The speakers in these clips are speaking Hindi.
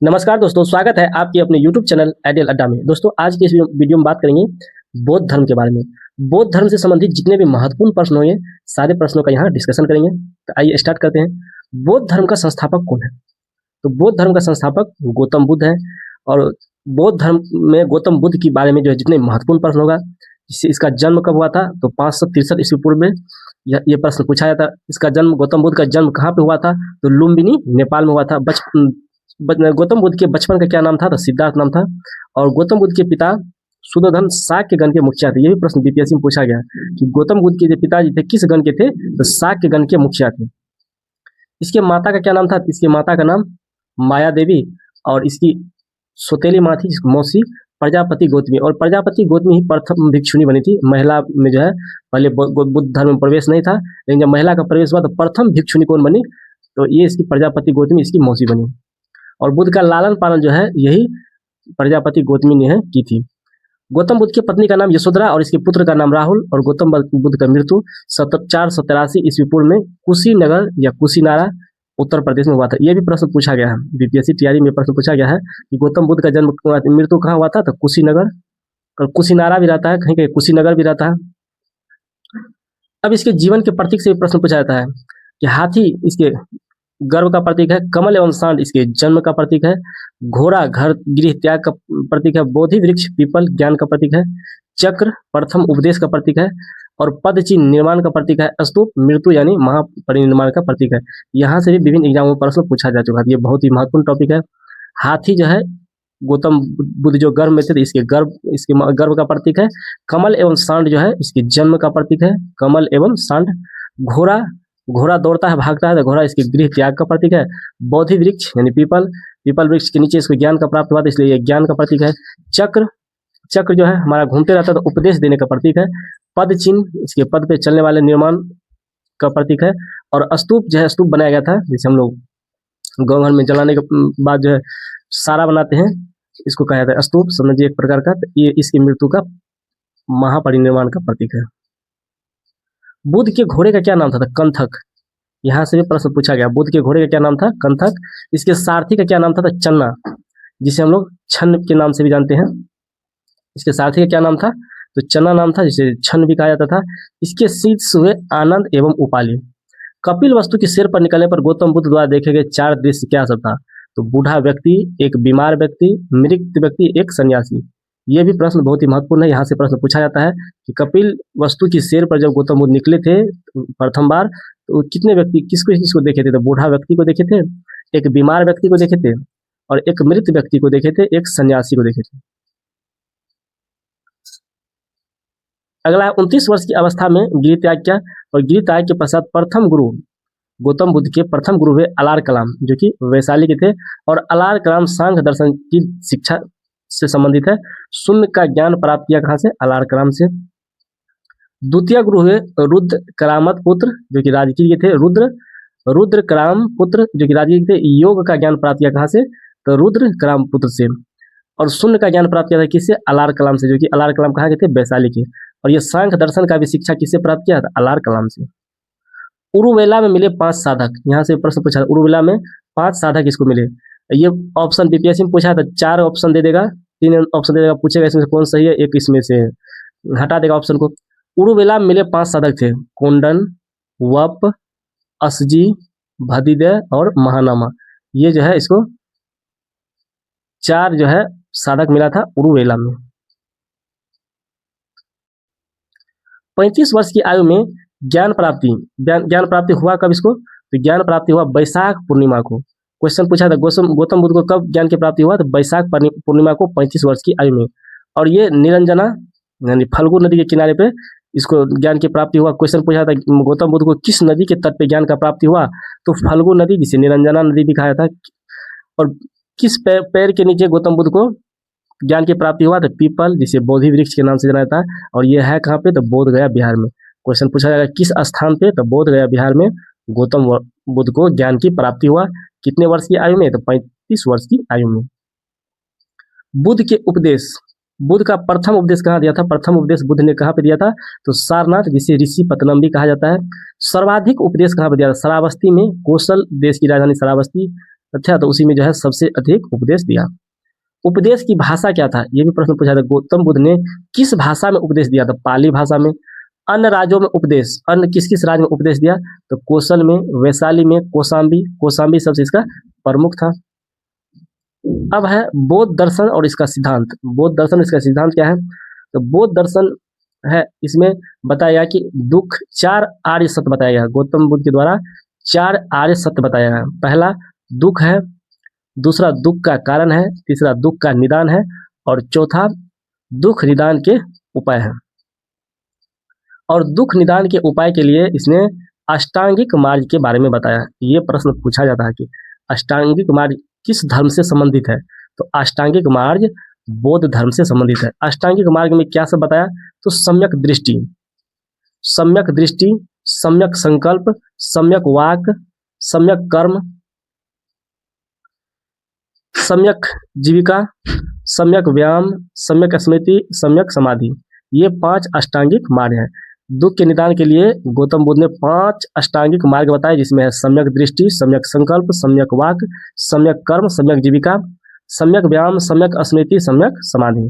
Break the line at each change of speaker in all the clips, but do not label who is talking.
नमस्कार दोस्तों, स्वागत है आपके अपने यूट्यूब चैनल आइडियल अड्डा में। दोस्तों, आज की इस वीडियो में बात करेंगे बौद्ध धर्म के बारे में। बौद्ध धर्म से संबंधित जितने भी महत्वपूर्ण प्रश्न होंगे, सारे प्रश्नों का यहाँ डिस्कशन करेंगे। तो आइए स्टार्ट करते हैं। बौद्ध धर्म का संस्थापक कौन है? तो बौद्ध धर्म का संस्थापक गौतम बुद्ध है। और बौद्ध धर्म में गौतम बुद्ध के बारे में जो है जितने महत्वपूर्ण प्रश्न होगा, जिससे इसका जन्म कब हुआ था, तो 563 ईस्वी पूर्व में ये प्रश्न पूछा जाता। इसका जन्म, गौतम बुद्ध का जन्म कहाँ पे हुआ था? तो लुम्बिनी, नेपाल में हुआ था। गौतम बुद्ध के बचपन का क्या नाम था? तो सिद्धार्थ नाम था। और गौतम बुद्ध के पिता शुद्धोधन शाक्य गण के मुखिया थे। ये भी प्रश्न बीपीएससी में पूछा गया कि गौतम बुद्ध के जो पिताजी थे किस गण के थे? तो शाक्य गण के मुखिया थे। इसके माता का क्या नाम था? इसकी माता का नाम माया देवी, और इसकी सौतेली माँ थी जिसकी मौसी प्रजापति गौतमी। और प्रजापति गौतमी ही प्रथम भिक्षुणी बनी थी। महिला में जो है पहले बुद्ध धर्म में प्रवेश नहीं था, लेकिन जब महिला का प्रवेश हुआ तो प्रथम भिक्षुणी कौन बनी? तो ये इसकी प्रजापति गौतमी, इसकी मौसी बनी। और बुद्ध का लालन पालन जो है यही प्रजापति गौतमी ने की थी। गौतम बुद्ध की पत्नी का नाम यशोधरा और इसके पुत्र का नाम राहुल। और गौतम बुद्ध का मृत्यु 483 ईस्वी पूर्व में कुशीनगर या कुशीनारा, उत्तर प्रदेश में हुआ था। यह भी प्रश्न पूछा गया है, बीपीएससी तैयारी में प्रश्न पूछा गया है कि गौतम बुद्ध का जन्म, मृत्यु कहाँ हुआ था? तो कुशीनगर, और कुशीनारा भी रहता है, कहीं कहीं कुशीनगर भी रहता है। अब इसके जीवन के प्रतीक से प्रश्न पूछा जाता है कि हाथी इसके गर्व का प्रतीक है, कमल एवं सांड इसके जन्म का प्रतीक है, घोड़ा घर गृह त्याग का प्रतीक है, बोधि वृक्ष पीपल ज्ञान का प्रतीक है, चक्र प्रथम उपदेश का प्रतीक है, और पद चिन्ह निर्माण का प्रतीक है, स्तूप मृत्यु यानी महापरिनिर्माण का प्रतीक है। यहाँ से भी विभिन्न एग्जामों में प्रश्न पूछा जा चुका है। ये बहुत ही महत्वपूर्ण टॉपिक है। हाथी जो है गौतम बुद्ध जो गर्भ में थे, इसके गर्भ का प्रतीक है। कमल एवं सांड जो है इसके जन्म का प्रतीक है, कमल एवं सांड। घोड़ा दौड़ता है, भागता है, तो घोड़ा इसके गृह त्याग का प्रतीक है। बोधि वृक्ष यानी पीपल वृक्ष के नीचे इसको ज्ञान का प्राप्त हुआ था, इसलिए ये ज्ञान का प्रतीक है। चक्र जो है हमारा घूमते रहता है, तो उपदेश देने का प्रतीक है। पद चिन्ह इसके पद पे चलने वाले निर्माण का प्रतीक है। और स्तूप जो है, स्तूप बनाया गया था जिसे हम लोग गाँव घर में जलाने के बाद जो है सारा बनाते हैं, इसको कहा जाता है स्तूप, समझिए एक प्रकार का। तो ये इसकी मृत्यु का महापरिनिर्माण का प्रतीक है। बुद्ध के घोड़े का क्या नाम था? कंथक। यहाँ से भी प्रश्न पूछा गया, बुद्ध के घोड़े का क्या नाम था? कंथक। इसके सारथी का क्या नाम था? तो चन्ना, जिसे हम लोग छन्न के नाम से भी जानते हैं। इसके सारथी का क्या नाम था? तो चन्ना नाम था, जिसे छन्न भी कहा जाता था। इसके शिष्य हुए आनंद एवं उपाली। कपिल वस्तु के सिर पर निकलने पर गौतम बुद्ध द्वारा देखे गए 4 दृश्य क्या सब था? तो बूढ़ा व्यक्ति, एक बीमार व्यक्ति, मृत व्यक्ति, एक सन्यासी। ये भी प्रश्न बहुत ही महत्वपूर्ण है। यहाँ से प्रश्न पूछा जाता है कि कपिल वस्तु की सिर पर जब गौतम बुद्ध निकले थे प्रथम बार, तो कितने व्यक्ति किसको देखे थे? तो बूढ़ा व्यक्ति को देखे थे, एक बीमार व्यक्ति को देखे थे, और एक मृत व्यक्ति को देखे थे, एक सन्यासी को देखे थे। अगला 29 वर्ष की अवस्था में गृह त्याग किया, और गृह त्याग के पश्चात प्रथम गुरु, गौतम बुद्ध के प्रथम गुरु हुए अलार कलाम, जो कि वैशाली के थे। और अलार कलाम सांख्य दर्शन की शिक्षा से संबंधित है। शून्य का ज्ञान प्राप्त किया कहाँ से? अलार कलाम से। द्वितीय गुरु हुए रुद्र करामत पुत्र, जो कि राजकीय के थे। रुद्र कराम पुत्र, जो कि राजकीय थे। योग का ज्ञान प्राप्त किया कहाँ से? तो रुद्र कराम पुत्र से। और शून्य का ज्ञान प्राप्त किया था किससे? अलार कलाम से, जो कि अलार कलाम कहाँ के थे? वैशाली के। और ये सांख्य दर्शन का भी शिक्षा किससे प्राप्त किया था? अलार कलाम से। उरुवेला में मिले 5 साधक। यहाँ से प्रश्न पूछा, उरुवेला में 5 साधक इसको मिले। ये ऑप्शन बीपीएससी में पूछा था, 4 ऑप्शन दे देगा, 3 ऑप्शन दे देगा, पूछेगा इसमें से कौन सही है, एक इसमें से हटा देगा ऑप्शन को। उरुवेला में मिले 5 साधक थे, कोंडन, वप, असजी, भदिदय और महानामा। ये जो है इसको 4 जो है साधक मिला था उरुवेला में। 35 वर्ष की आयु में ज्ञान प्राप्ति हुआ कब इसको? तो ज्ञान प्राप्ति हुआ बैसाख पूर्णिमा को। क्वेश्चन पूछा था गौतम बुद्ध को कब ज्ञान की प्राप्ति हुआ? तो बैसाख पूर्णिमा को 35 वर्ष की आयु में। और ये निरंजना यानी फल्गु नदी के किनारे पे इसको ज्ञान की प्राप्ति हुआ। क्वेश्चन पूछा था गौतम बुद्ध को किस नदी के तट पे ज्ञान का प्राप्ति हुआ? तो फल्गु नदी, जिसे निरंजना नदी भी कहा था। और किस पेड़ के नीचे गौतम बुद्ध को ज्ञान की प्राप्ति हुआ? तो पीपल, जिसे बोधि वृक्ष के नाम से जाना जाता है। और ये है कहाँ पे? तो बोध गया बिहार में। क्वेश्चन पूछा जाएगा किस स्थान पे? तो बोध गया बिहार में गौतम बुद्ध को ज्ञान की प्राप्ति हुआ। कितने वर्ष की आयु में? तो 35 वर्ष की आयु में। बुद्ध के उपदेश, बुद्ध का प्रथम उपदेश कहाँ दिया था? प्रथम उपदेश बुद्ध ने कहाँ पे दिया था? तो सारनाथ, जिसे ऋषि पतनम भी कहा जाता है। सर्वाधिक उपदेश कहाँ पे दिया था? श्रावस्ती में, कौशल देश की राजधानी श्रावस्ती, अच्छा, तो उसी में जो है सबसे अधिक उपदेश दिया। उपदेश की भाषा क्या था, ये भी प्रश्न पूछा था। गौतम बुद्ध ने किस भाषा में उपदेश दिया था? पाली भाषा में। अन्य राज्यों में उपदेश, अन्य किस किस राज्य में उपदेश दिया? तो कौशल में, वैशाली में, कौशाम्बी। कौशाम्बी सबसे इसका प्रमुख था। अब है बौद्ध दर्शन और इसका सिद्धांत। बौद्ध दर्शन, इसका सिद्धांत क्या है? तो बौद्ध दर्शन है, इसमें बताया गया कि दुख, 4 आर्य सत्य बताया गया। गौतम बुद्ध के द्वारा 4 आर्य सत्य बताया गया। पहला दुख है, दूसरा दुख का कारण है, तीसरा दुख का निदान है, और चौथा दुख निदान के उपाय है। और दुख निदान के उपाय के लिए इसने अष्टांगिक मार्ग के बारे में बताया। ये प्रश्न पूछा जाता है कि अष्टांगिक मार्ग किस धर्म से संबंधित है? तो अष्टांगिक मार्ग बौद्ध धर्म से संबंधित है। अष्टांगिक मार्ग में क्या सब बताया? तो सम्यक दृष्टि, सम्यक दृष्टि, सम्यक संकल्प, सम्यक वाक, सम्यक कर्म, सम्यक जीविका, सम्यक व्यायाम, सम्यक स्मृति, सम्यक समाधि। ये 5 अष्टांगिक मार्ग हैं। दुख के निदान के लिए गौतम बुद्ध ने 5 अष्टांगिक मार्ग बताए, जिसमें है सम्यक दृष्टि, सम्यक संकल्प, सम्यक वाक, सम्यक कर्म, सम्यक जीविका, सम्यक व्यायाम, सम्यक स्मृति, सम्यक समाधि।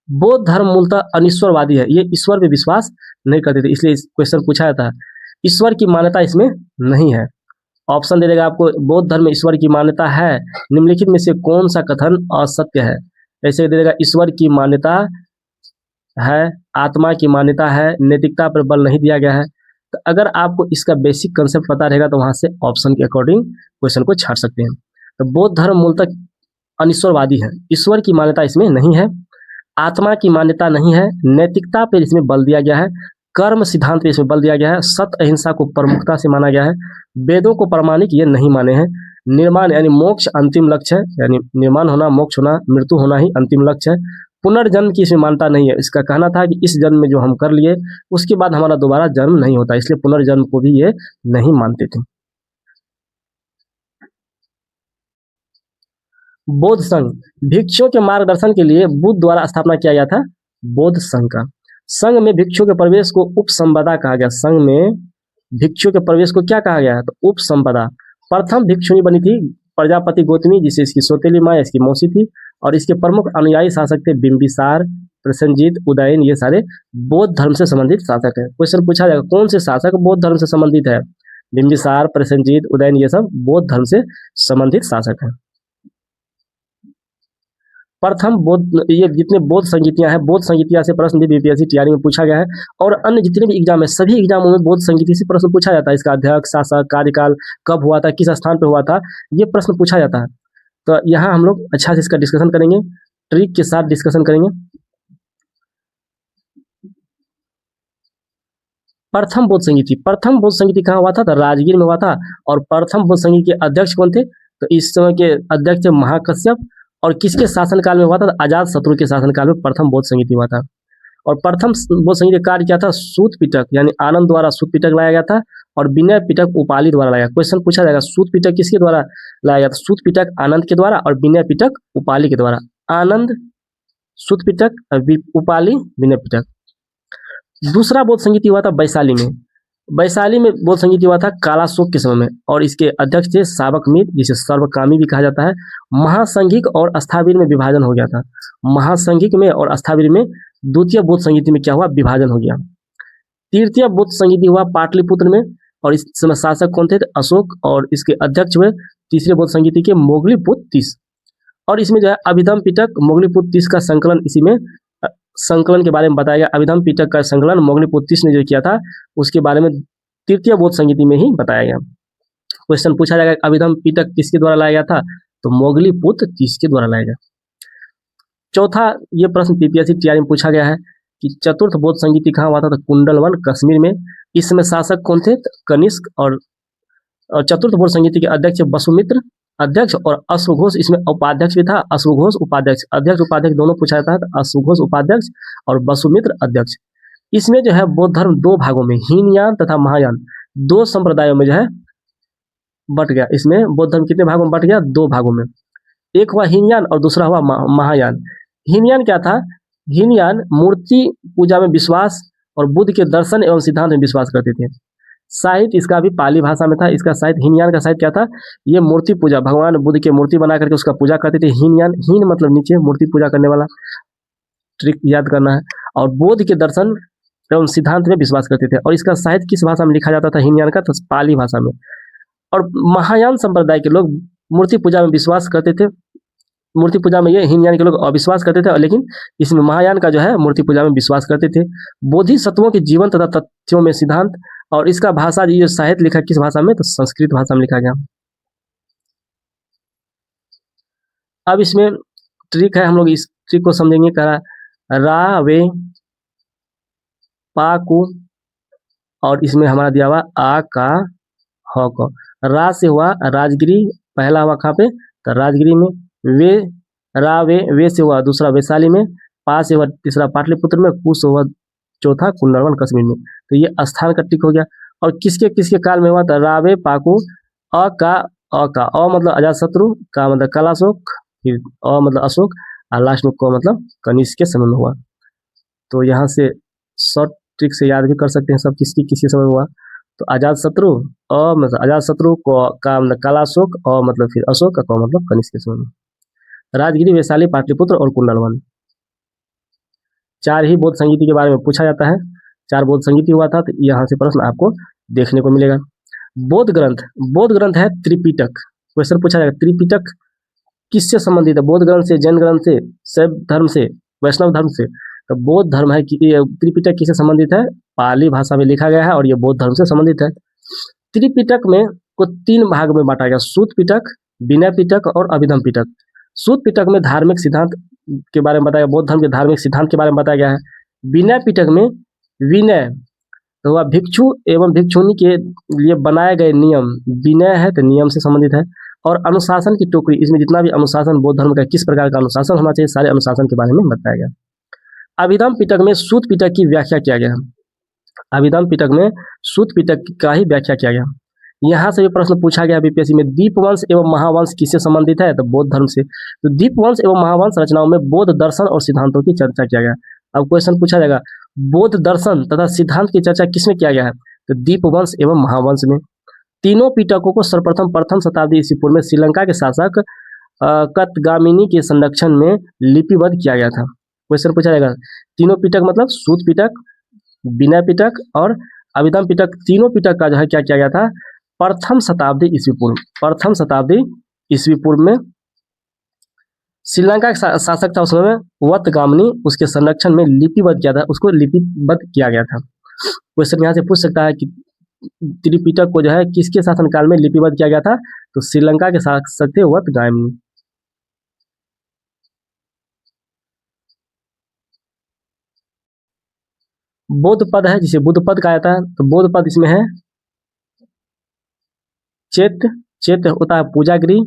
बौद्ध धर्म मूलतः अनिश्वरवादी है। ये ईश्वर पे विश्वास नहीं करते थे, इसलिए क्वेश्चन पूछा जाता है। ईश्वर की मान्यता इसमें नहीं है। ऑप्शन दे देगा आपको, बौद्ध धर्म में ईश्वर की मान्यता है, निम्नलिखित में से कौन सा कथन असत्य है? ऐसे दे देगा, ईश्वर की मान्यता है, आत्मा की मान्यता है, नैतिकता पर बल नहीं दिया गया है। तो अगर आपको इसका बेसिक कंसेप्ट पता रहेगा तो वहां से ऑप्शन के अकॉर्डिंग क्वेश्चन को छाट सकते हैं। तो बौद्ध धर्म मूलतः अनिश्वरवादी है, ईश्वर की मान्यता इसमें नहीं है, आत्मा की मान्यता नहीं है, नैतिकता पर इसमें बल दिया गया है, कर्म सिद्धांत पर इसमें बल दिया गया है, सत्य अहिंसा को प्रमुखता से माना गया है, वेदों को प्रामाणिक ये नहीं माने हैं, निर्माण यानी मोक्ष अंतिम लक्ष्य है, यानी निर्माण होना, मोक्ष होना, मृत्यु होना ही अंतिम लक्ष्य है, पुनर्जन्म की इसमें मान्यता नहीं है। इसका कहना था कि इस जन्म में जो हम कर लिए उसके बाद हमारा दोबारा जन्म नहीं होता, इसलिए पुनर्जन्म को भी ये नहीं मानते थे। बौद्ध संघ, भिक्षुओं के मार्गदर्शन के लिए बुद्ध द्वारा स्थापना किया गया था बौद्ध संघ का। संघ में भिक्षुओं के प्रवेश को उपसंपदा कहा गया। संघ में भिक्षुओं के प्रवेश को क्या कहा गया है? तो उपसंपदा। प्रथम भिक्षुणी बनी थी प्रजापति गौतमी, जिसे इसकी सौतेली माँ, इसकी मौसी थी, और इसके प्रमुख अनुयायी शासक थे बिंबिसार, प्रसेनजीत, उदयन। ये सारे बौद्ध धर्म से संबंधित शासक हैं। क्वेश्चन पूछा जाएगा, कौन से शासक बौद्ध धर्म से संबंधित है? बिंबिसार, प्रसेनजीत, उदयन, ये सब बौद्ध धर्म से संबंधित शासक हैं। प्रथम बौद्ध, ये जितने बौद्ध संगीतियां हैं, बौद्ध संगीतियां से प्रश्न भी बीपीएससी टीआरई में पूछा गया है, और अन्य जितने भी एग्जाम है सभी एग्जामों में बौद्ध संगीति से प्रश्न पूछा जाता है। इसका अध्यक्ष, शासक, कार्यकाल, कब हुआ था, किस स्थान पर हुआ था, ये प्रश्न पूछा जाता है। तो यहाँ हम लोग अच्छा से इसका डिस्कशन करेंगे, ट्रिक के साथ डिस्कशन करेंगे। प्रथम बौद्ध संगीति, प्रथम बौद्ध संगीति कहाँ हुआ था? तो राजगीर में हुआ था। और प्रथम बौद्ध संगीति के अध्यक्ष कौन थे? तो इस समय के अध्यक्ष थे महाकश्यप। और किसके शासनकाल में हुआ था? अजात शत्रु के शासनकाल में प्रथम बौद्ध संगीति हुआ था। और प्रथम बौद्ध संगीति का कार्य क्या था? सूत पिटक, यानी आनंद द्वारा सूत पिटक लाया गया था, और विनय पिटक उपाली द्वारा लाया गया। क्वेश्चन पूछा जाएगा, सूत पिटक किसके द्वारा लाया गया था? सूत पिटक आनंद के द्वारा, और विनय पिटक उपाली के द्वारा। आनंद सूत पिटक, उपाली विनय पिटक। दूसरा बौद्ध संगीति हुआ था वैशाली में। वैशाली में बौद्ध संगीति हुआ था कालाशोक के समय में, और इसके अध्यक्ष थे सावक मित्र, जिसे सर्वकामी भी कहा जाता है। महासंघिक और अस्थावीर में विभाजन हो गया था। महासंघिक में और अस्थावीर में द्वितीय बौद्ध संगीति में क्या हुआ? विभाजन हो गया। तृतीय बौद्ध संगीति हुआ पाटलिपुत्र में, और इस समय शासक कौन थे? अशोक, और इसके अध्यक्ष हुए तीसरे बौद्ध संगीति के मोगलीपुत्र तीस। और इसमें जो है अभिधम पिटक, मोगलीपुत्र तीस का संकलन, इसी में संकलन के बारे में बताया गया। अभिधम पिटक का संकलन मोगलीपुत्र तीस ने जो किया था उसके बारे में तृतीय बौद्ध संगीति में ही बताया गया। क्वेश्चन पूछा जाएगा, अभिधम पिटक किसके द्वारा लाया गया था? तो मोगलीपुत्र तीस के द्वारा लाया गया। चौथा ये प्रश्न पीपीएससी टीआरई में पूछा गया है कि चतुर्थ बौद्ध संगीति कहाँ हुआ था? तो कुंडलवन कश्मीर में। इसमें शासक कौन थे? कनिष्क। और चतुर्थ बौद्ध संगीति के अध्यक्ष वसुमित्र अध्यक्ष, और अश्वघोष इसमें उपाध्यक्ष भी था। अश्वघोष उपाध्यक्ष, अध्यक्ष उपाध्यक्ष दोनों पूछा जाता है। तो अश्वघोष उपाध्यक्ष और वसुमित्र अध्यक्ष। इसमें जो है बौद्ध धर्म 2 भागों में, हीनयान तथा महायान, 2 संप्रदायों में जो है बट गया। इसमें बौद्ध धर्म कितने भागों में बट गया? 2 भागों में। एक हुआ हीनयान और दूसरा हुआ महायान। हीनयान क्या था? हीनयान मूर्ति पूजा में विश्वास और बुद्ध के दर्शन एवं सिद्धांत में विश्वास करते थे। साहित्य इसका भी पाली भाषा में था। इसका साहित्य, हीनयान का साहित्य क्या था? ये मूर्ति पूजा, भगवान बुद्ध की मूर्ति बना करके उसका पूजा करते थे। हीनयान, हीन मतलब नीचे, मूर्ति पूजा करने वाला, ट्रिक याद करना है। और बोध के दर्शन एवं सिद्धांत में विश्वास करते थे। और इसका साहित्य किस भाषा में लिखा जाता था हीनयान का? तो पाली भाषा में। और महायान संप्रदाय के लोग मूर्ति पूजा में विश्वास करते थे। मूर्ति पूजा में ये हीनयान के लोग अविश्वास करते थे, लेकिन इसमें महायान का जो है मूर्ति पूजा में विश्वास करते थे। बोधिसत्वों के जीवन तथा तथ्यों में सिद्धांत। और इसका भाषा, ये साहित्य लिखा किस भाषा में? तो संस्कृत भाषा में लिखा गया। अब इसमें ट्रिक है, हम लोग इस ट्रिक को समझेंगे। कह रहा रा वे पा कु, और इसमें हमारा दिया हुआ आ का ह को। रा से हुआ राजगिरी, पहला हुआ कहाँ पे? तो राजगिरी में। वे, रा वे से हुआ दूसरा वैशाली में। पा से हुआ तीसरा पाटलिपुत्र में। कु से हुआ चौथा कुंदरवन कश्मीर में। तो ये स्थान का टिक हो गया। और किसके किसके काल में हुआ? तो रावे पाकू। अ का अ मतलब अजातशत्रु, का मतलब कलाशोक, फिर अ मतलब अशोक, और लास्ट में क मतलब कनिष्क के समय में हुआ। तो यहाँ से शॉर्ट ट्रिक से याद भी कर सकते हैं सब किसकी किसके समय में हुआ। तो अजातशत्रु, अ मतलब अजातशत्रु, का मतलब कलाशोक, अ मतलब फिर अशोक, का क मतलब कनिष्क के समय में। राजगिरी, वैशाली, पाटलिपुत्र और कुंडलवन, 4 ही बौद्ध संगीति के बारे में पूछा जाता है। 4 बौद्ध संगीति हुआ था। तो यहाँ से प्रश्न आपको देखने को मिलेगा। बौद्ध ग्रंथ है त्रिपिटक। क्वेश्चन पूछा जाएगा त्रिपिटक किससे संबंधित है? बौद्ध ग्रंथ से, जैन ग्रंथ से, शैव धर्म से, वैष्णव धर्म से? तो बौद्ध धर्म है कि त्रिपिटक किससे संबंधित है? पाली भाषा में लिखा गया है और ये बौद्ध धर्म से संबंधित है। त्रिपिटक में को 3 भाग में बांटा गया, सूत पिटक, विनय पिटक और अभिधम पिटक। सूत पिटक में धार्मिक सिद्धांत के बारे में बताया, बौद्ध धर्म के धार्मिक सिद्धांत के बारे में बताया गया है। विनय पिटक में विनय तो वह भिक्षु एवं भिक्षुणी के लिए बनाए गए नियम, विनय है तो नियम से संबंधित है। और अनुशासन की टोकरी, इसमें जितना भी अनुशासन बौद्ध धर्म का किस प्रकार का अनुशासन होना चाहिए, सारे अनुशासन के बारे में बताया गया। अभिधम पिटक में सूत पिटक की व्याख्या किया गया। अभिधम पिटक में सूत पिटक का ही व्याख्या किया गया। यहाँ से भी प्रश्न पूछा गया बीपीएससी में, दीपवंश एवं महावंश किससे संबंधित है? तो बौद्ध धर्म से। तो दीपवंश एवं महावंश रचनाओं में बौद्ध दर्शन और सिद्धांतों की चर्चा किया गया। अब क्वेश्चन पूछा जाएगा, बौद्ध दर्शन तथा सिद्धांत की चर्चा किसमें किया गया है? तो दीपवंश एवं महावंश में। तीनों पिटकों को सर्वप्रथम प्रथम शताब्दी ईस्वी पूर्व में श्रीलंका के शासक कतगामिनी के संरक्षण में लिपिबद्ध किया गया था। क्वेश्चन पूछा जाएगा, तीनों पिटक मतलब सूत पिटक, विनय पिटक और अभिधम पिटक, तीनों पिटक का जो है क्या किया गया था? प्रथम शताब्दी ईस्वी पूर्व, प्रथम शताब्दी ईस्वी पूर्व में श्रीलंका का शासक था उस समय वतगामिनी, उसके संरक्षण में लिपिबद्ध किया था, उसको लिपिबद्ध किया गया था। क्वेश्चन यहाँ से पूछ सकता है कि त्रिपिटक को जो है किसके शासनकाल में लिपिबद्ध किया गया था? तो श्रीलंका के शासक थे वतगामिनी। बौद्ध पद है जिसे बुद्ध पद कहा जाता है। तो बौद्ध पद इसमें है चैत्य होता है पूजा गृह,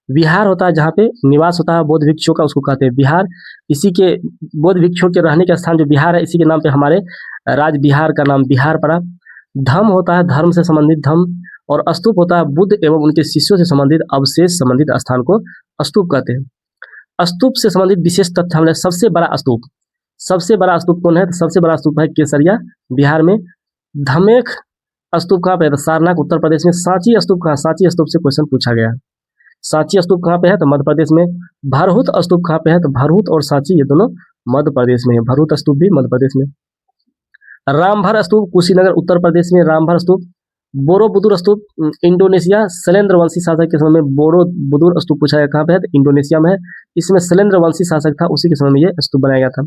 विहार होता है जहाँ पे निवास होता है बौद्ध भिक्षुओं का, उसको कहते हैं विहार। इसी के बौद्ध भिक्षुओं के रहने का स्थान जो विहार है, इसी के नाम पे हमारे राज विहार का नाम विहार पड़ा। धम होता है धर्म से संबंधित धम, और स्तूप होता है बुद्ध एवं उनके शिष्यों से संबंधित अवशेष संबंधित स्थान को स्तूप कहते हैं। स्तूप से संबंधित विशेष तथ्य हमने, सबसे बड़ा स्तूप कौन है? तो सबसे बड़ा स्तूप है केसरिया बिहार में। धमेख स्तूप कहाँ पे है? तो सारनाथ उत्तर प्रदेश में। सांची स्तूप कहाँ? सांची स्तूप से क्वेश्चन पूछा गया है। सांची स्तूप कहाँ पे है? तो मध्य प्रदेश में। भरहुत स्तूप कहाँ पे है? तो भरहुत और सांची ये दोनों मध्य प्रदेश में है। भरहुत स्तूप भी मध्य प्रदेश में। रामभर स्तूप कुशीनगर उत्तर प्रदेश में। रामभर स्तूप। बोरोबुदुर स्तूप इंडोनेशिया, शैलेंद्र वंशी शासक के समय में बोरोबुदुर स्तूप पूछा गया कहाँ पे है? तो इंडोनेशिया में है। इसमें शैलेंद्र वंशी शासक था, उसी के समय में ये स्तूप बनाया गया था।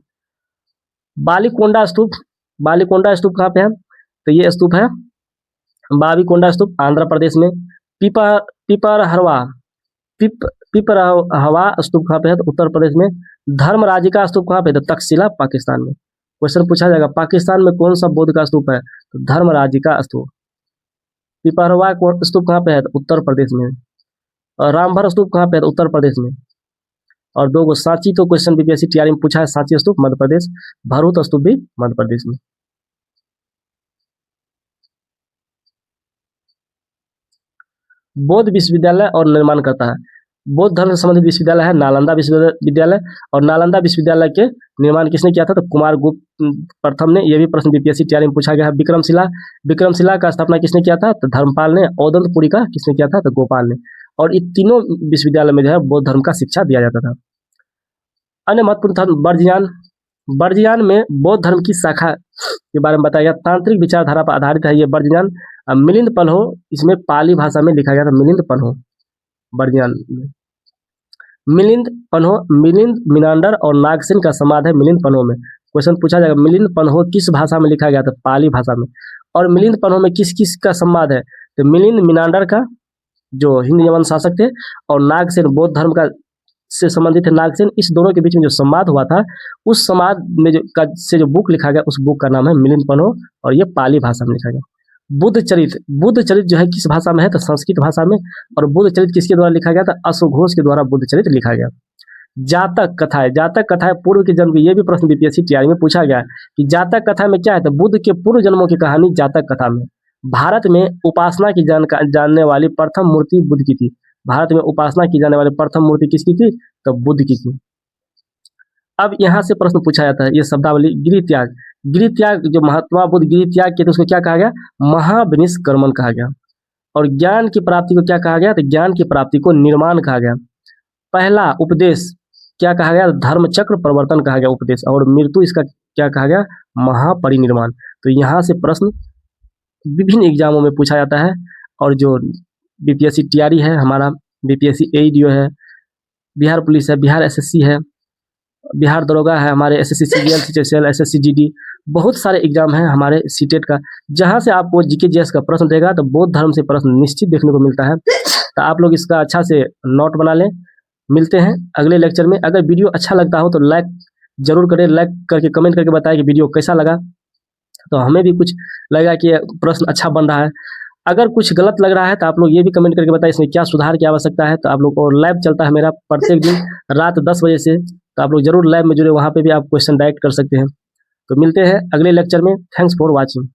बालीकोंडा स्तूप कहाँ पे है? तो ये स्तूप है बावीकोंडा स्तूप आंध्र प्रदेश में। पिपरहवा स्तूप कहाँ पे है? तो उत्तर प्रदेश में। धर्मराजिका स्तूप कहाँ पे है? तो तक्षशिला पाकिस्तान में। क्वेश्चन पूछा जाएगा पाकिस्तान में कौन सा बौद्ध का स्तूप है? तो धर्मराजिका स्तूप। पिपरहवा स्तूप कहाँ पे है? तो उत्तर प्रदेश में। और रामभर स्तूप कहाँ पे है? तो उत्तर प्रदेश में। और 2 सांची तो क्वेश्चन बीपीएससी टीआरई में पूछा है, सांची स्तूप मध्य प्रदेश, भरूच स्तूप भी मध्य प्रदेश में। बौद्ध विश्वविद्यालय और निर्माण करता है। बौद्ध धर्म से संबंधित विश्वविद्यालय है नालंदा विश्वविद्यालय, और नालंदा विश्वविद्यालय के निर्माण किसने किया था? तो कुमारगुप्त प्रथम ने। यह भी प्रश्न बीपीएससी तैयारी में पूछा गया है। विक्रमशिला का स्थापना किसने किया था? तो धर्मपाल ने। औदंतपुरी का किसने किया था? तो गोपाल ने। और इन तीनों विश्वविद्यालय में जो है बौद्ध धर्म का शिक्षा दिया जाता था। अन्य महत्वपूर्ण धर्म बर्जियान। बर्जियान में बौद्ध धर्म की शाखा के बारे में बताया गया। तांत्रिक विचारधारा पर आधारित है ये बर्जियान। मिलिंद पन्हो इसमें पाली भाषा में लिखा गया था। मिलिंद पन्हो बर्जियान में। मिलिंद पन्हो, मिलिंद मिनांडर और नागसेन का समाध है मिलिंद पन्हो में। क्वेश्चन पूछा जाएगा मिलिंद पन्हो किस भाषा में लिखा गया था? पाली भाषा में। और मिलिंद पन्हो में किस किस का संवाद है? तो मिलिंद मिनांडर का, जो हिंद यमन शासक थे, और नागसेन बौद्ध धर्म का से संबंधित है नागसेन। इस दोनों के बीच में जो संवाद हुआ था, उस संवाद में जो बुक लिखा गया, उस बुक का नाम है मिलिंद पन्हो, और ये पाली भाषा में लिखा गया। बुद्ध चरित्र जो है किस भाषा में है? तो संस्कृत भाषा में। और बुद्ध चरित्र किसके द्वारा लिखा गया था? अश्वघोष के द्वारा बुद्ध चरित्र लिखा गया। जातक कथाएं पूर्व के जन्म की। ये भी प्रश्न बीपीएससी तैयारी में पूछा गया है कि जातक कथा में क्या है? तो बुद्ध के पूर्व जन्मों की कहानी जातक कथा में। भारत में उपासना की जानने वाली प्रथम मूर्ति बुद्ध की थी। भारत में उपासना की जाने वाली प्रथम मूर्ति किसकी थी? तो बुद्ध की थी। अब यहाँ से प्रश्न पूछा जाता है, ये शब्दावली गृह त्याग जो महात्मा बुद्ध गृह त्याग किए थे उसको क्या कहा गया? महाविनिष्क्रमण कहा गया। और ज्ञान की प्राप्ति को क्या कहा गया? तो ज्ञान की प्राप्ति को निर्माण कहा गया। पहला उपदेश क्या कहा गया? धर्म चक्र प्रवर्तन कहा गया उपदेश। और मृत्यु इसका क्या कहा गया? महापरिनिर्वाण। तो यहाँ से प्रश्न विभिन्न एग्जामों में पूछा जाता है। और जो बीपीएससी टीआरई है हमारा, बीपीएससी एईडीओ है, बिहार पुलिस है, बिहार एसएससी है, बिहार दरोगा है, हमारे SSC CGL, CHSL, SSC GD, बहुत सारे एग्जाम हैं हमारे सीटेट का, जहां से आपको जीके जीएस का प्रश्न देगा। तो बौद्ध धर्म से प्रश्न निश्चित देखने को मिलता है। तो आप लोग इसका अच्छा से नोट बना लें। मिलते हैं अगले लेक्चर में। अगर वीडियो अच्छा लगता हो तो लाइक जरूर करें। लाइक करके कमेंट करके बताएं कि वीडियो कैसा लगा, तो हमें भी कुछ लगेगा कि प्रश्न अच्छा बन रहा है। अगर कुछ गलत लग रहा है तो आप लोग ये भी कमेंट करके बताएं इसमें क्या सुधार की आवश्यकता है। तो आप लोग, और लाइव चलता है मेरा प्रत्येक दिन रात 10 बजे से, तो आप लोग जरूर लाइव में जुड़े, वहाँ पे भी आप क्वेश्चन डायरेक्ट कर सकते हैं। तो मिलते हैं अगले लेक्चर में। Thanks for watching.